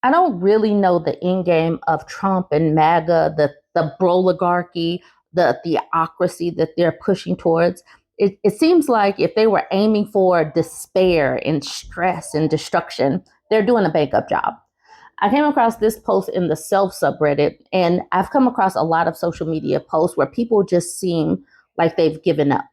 I don't really know the end game of Trump and MAGA, the oligarchy, the theocracy that they're pushing towards. It seems like if they were aiming for despair and stress and destruction, they're doing a makeup job. I came across this post in the self subreddit, and I've come across a lot of social media posts where people just seem like they've given up.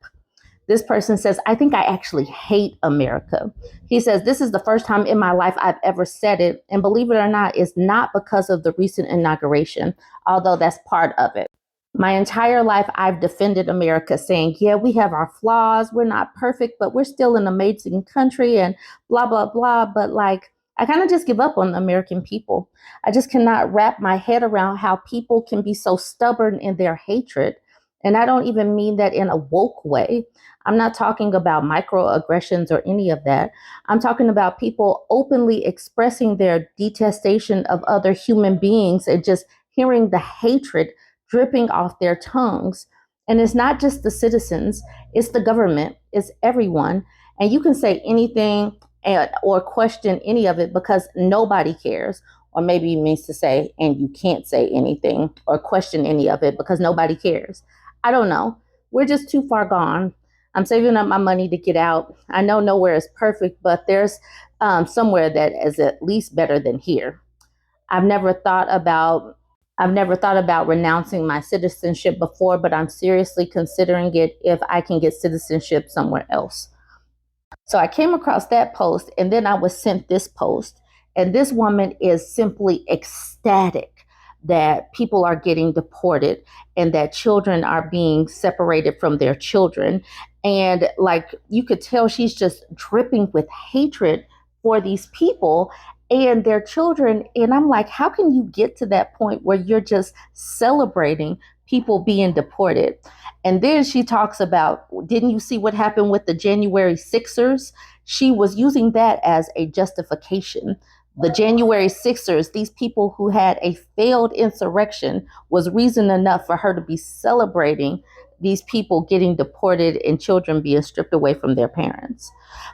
This person says, I think I actually hate America. He says, this is the first time in my life I've ever said it. And believe it or not, it's not because of the recent inauguration, although that's part of it. My entire life, I've defended America, saying, yeah, we have our flaws. We're not perfect, but we're still an amazing country and blah, blah, blah. But like, I kind of just give up on the American people. I just cannot wrap my head around how people can be so stubborn in their hatred. And I don't even mean that in a woke way. I'm not talking about microaggressions or any of that. I'm talking about people openly expressing their detestation of other human beings and just hearing the hatred dripping off their tongues. And it's not just the citizens, it's the government, it's everyone. And you can say anything or question any of it because nobody cares. Or maybe it means to say, and you can't say anything or question any of it because nobody cares. I don't know. We're just too far gone. I'm saving up my money to get out. I know nowhere is perfect, but there's somewhere that is at least better than here. I've never thought about I've never thought about renouncing my citizenship before, but I'm seriously considering it if I can get citizenship somewhere else. So I came across that post and then I was sent this post. And this woman is simply ecstatic that people are getting deported and that children are being separated from their children. And like you could tell, she's just dripping with hatred for these people and their children. And I'm like, how can you get to that point where you're just celebrating people being deported? And then she talks about, didn't you see what happened with the January 6ers? She was using that as a justification. The January 6ers, these people who had a failed insurrection, was reason enough for her to be celebrating these people getting deported and children being stripped away from their parents.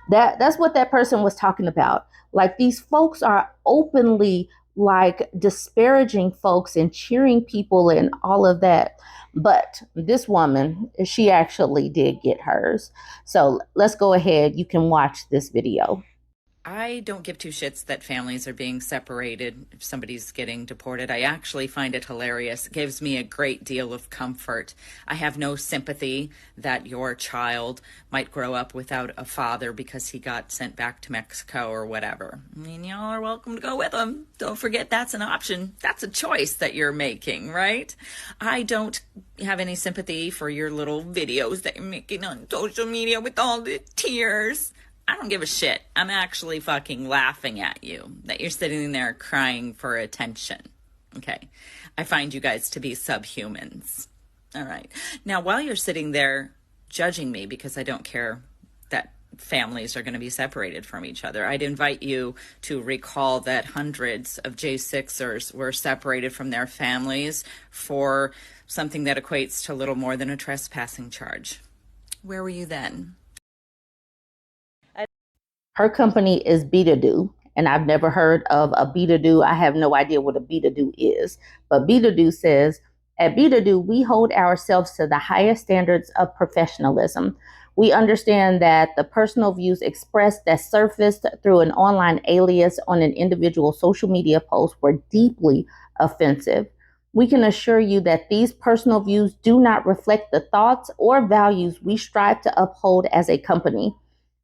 That's what that person was talking about. Like these folks are openly like disparaging folks and cheering people and all of that. But this woman, she actually did get hers. So let's go ahead. You can watch this video. I don't give two shits that families are being separated if somebody's getting deported. I actually find it hilarious. It gives me a great deal of comfort. I have no sympathy that your child might grow up without a father because he got sent back to Mexico or whatever. I mean, y'all are welcome to go with him. Don't forget that's an option. That's a choice that you're making, right? I don't have any sympathy for your little videos that you're making on social media with all the tears. I don't give a shit. I'm actually fucking laughing at you that you're sitting there crying for attention. Okay. I find you guys to be subhumans. All right. Now, while you're sitting there judging me because I don't care that families are going to be separated from each other, I'd invite you to recall that hundreds of J6ers were separated from their families for something that equates to little more than a trespassing charge. Where were you then? Her company is Beatadoo, and I've never heard of a Beatadoo. I have no idea what a Beatadoo is. But Beatadoo says, at Beatadoo, we hold ourselves to the highest standards of professionalism. We understand that the personal views expressed that surfaced through an online alias on an individual social media post were deeply offensive. We can assure you that these personal views do not reflect the thoughts or values we strive to uphold as a company.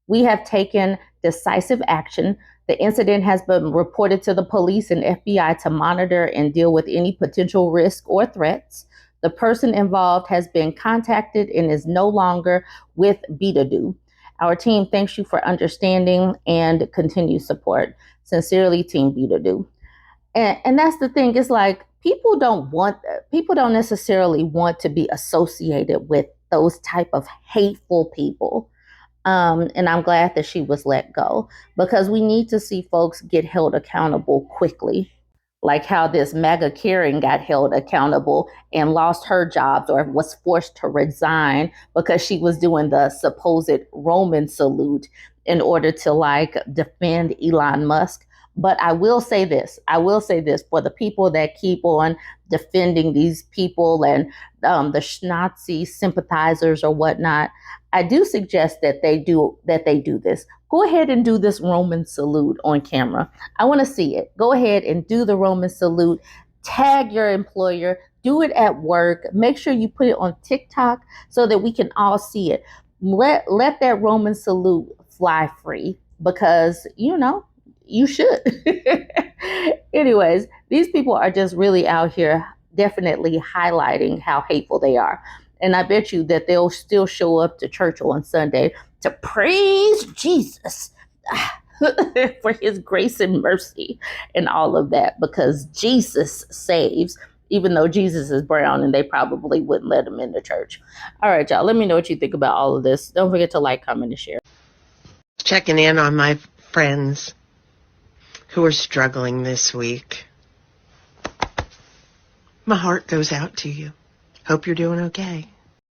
We have taken decisive action. The incident has been reported to the police and FBI to monitor and deal with any potential risk or threats. The person involved has been contacted and is no longer with Beatadoo. Our team thanks you for understanding and continued support. Sincerely, Team Beatadoo. And that's the thing. It's like people don't necessarily want to be associated with those type of hateful people. And I'm glad that she was let go because we need to see folks get held accountable quickly, like how this MAGA Karen got held accountable and lost her jobs or was forced to resign because she was doing the supposed Roman salute in order to like defend Elon Musk. But I will say this. I will say this for the people that keep on defending these people and the Nazi sympathizers or whatnot. I do suggest that they do this. Go ahead and do this Roman salute on camera. I want to see it. Go ahead and do the Roman salute. Tag your employer. Do it at work. Make sure you put it on TikTok so that we can all see it. Let that Roman salute fly free because you should. Anyways, these people are just really out here definitely highlighting how hateful they are. And I bet you that they'll still show up to church on Sunday to praise Jesus for his grace and mercy and all of that because Jesus saves, even though Jesus is brown and they probably wouldn't let him in the church. All right, y'all, let me know what you think about all of this. Don't forget to like, comment, and share. Checking in on my friends who are struggling this week. My heart goes out to you. Hope you're doing okay.